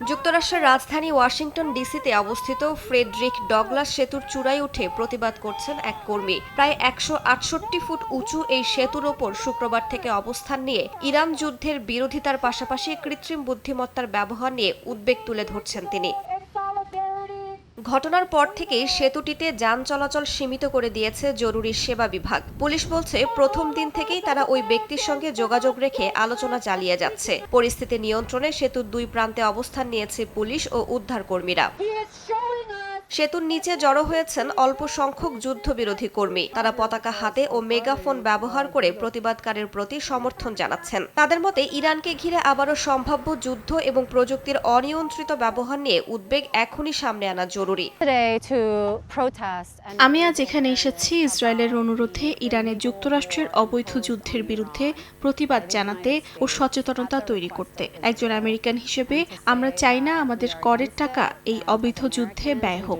যুক্তরাষ্ট্রের রাজধানী ওয়াশিংটন ডিসিতে অবস্থিত ফ্রেডরিক ডগলাস সেতুর চূড়ায় উঠে প্রতিবাদ করছেন এক কর্মী। প্রায় ১৬৮ ফুট উঁচু এই সেতুর ওপর শুক্রবার থেকে অবস্থান নিয়ে ইরান যুদ্ধের বিরোধিতার পাশাপাশি কৃত্রিম বুদ্ধিমত্তার ব্যবহার নিয়ে উদ্বেগ তুলে ধরছেন তিনি। ঘটনার পর থেকেই সেতুটিতে যান চলাচল সীমিত করে দিয়েছে জরুরি সেবা বিভাগ। পুলিশ বলছে প্রথম দিন থেকেই তারা ওই ব্যক্তির সঙ্গে যোগাযোগ রেখে আলোচনা চালিয়ে যাচ্ছে। পরিস্থিতি নিয়ন্ত্রণে সেতুর দুই প্রান্তে অবস্থান নিয়েছে পুলিশ ও উদ্ধারকর্মীরা। সেতুর নিচে জড়ো হয়েছেন অল্প সংখ্যক যুদ্ধবিরোধী কর্মী। তারা পতাকা হাতে ও মেগাফোন ব্যবহার করে প্রতিবাদকারীর প্রতি সমর্থন জানাচ্ছেন। তাদের মতে ইরানকে ঘিরে আবারও সম্ভাব্য যুদ্ধ এবং প্রযুক্তির অনিয়ন্ত্রিত ব্যবহার নিয়ে উদ্বেগ এখনই সামনে আনা জরুরি। আমি আজ এখানে এসেছি ইসরায়েলের অনুরোধে ইরানের যুক্তরাষ্ট্রের অবৈধ যুদ্ধের বিরুদ্ধে প্রতিবাদ জানাতে ও সচেতনতা তৈরি করতে। একজন আমেরিকান হিসেবে আমরা চাই না আমাদের করের টাকা এই অবৈধ যুদ্ধে ব্যয় হোক।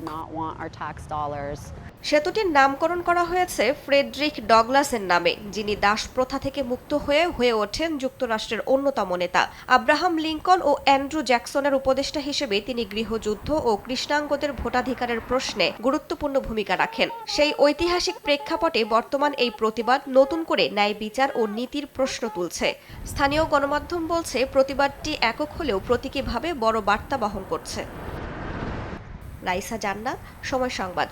সেতুটির নামকরণ করা হয়েছে ফ্রেডরিক ডগলাসের নামে, যিনি দাস প্রথা থেকে মুক্ত হয়ে ওঠেন যুক্তরাষ্ট্রের অন্যতম নেতা। আব্রাহাম লিঙ্কন ও অ্যান্ড্রু জ্যাকসনের উপদেষ্টা হিসেবে তিনি গৃহযুদ্ধ ও কৃষ্ণাঙ্গদের ভোটাধিকারের প্রশ্নে গুরুত্বপূর্ণ ভূমিকা রাখেন। সেই ঐতিহাসিক প্রেক্ষাপটে বর্তমান এই প্রতিবাদ নতুন করে ন্যায় বিচার ও নীতির প্রশ্ন তুলছে। স্থানীয় গণমাধ্যম বলছে প্রতিবাদটি একক হলেও প্রতীকীভাবে বড় বার্তা বহন করছে। রাইসা জান্নাত, সময় সংবাদ।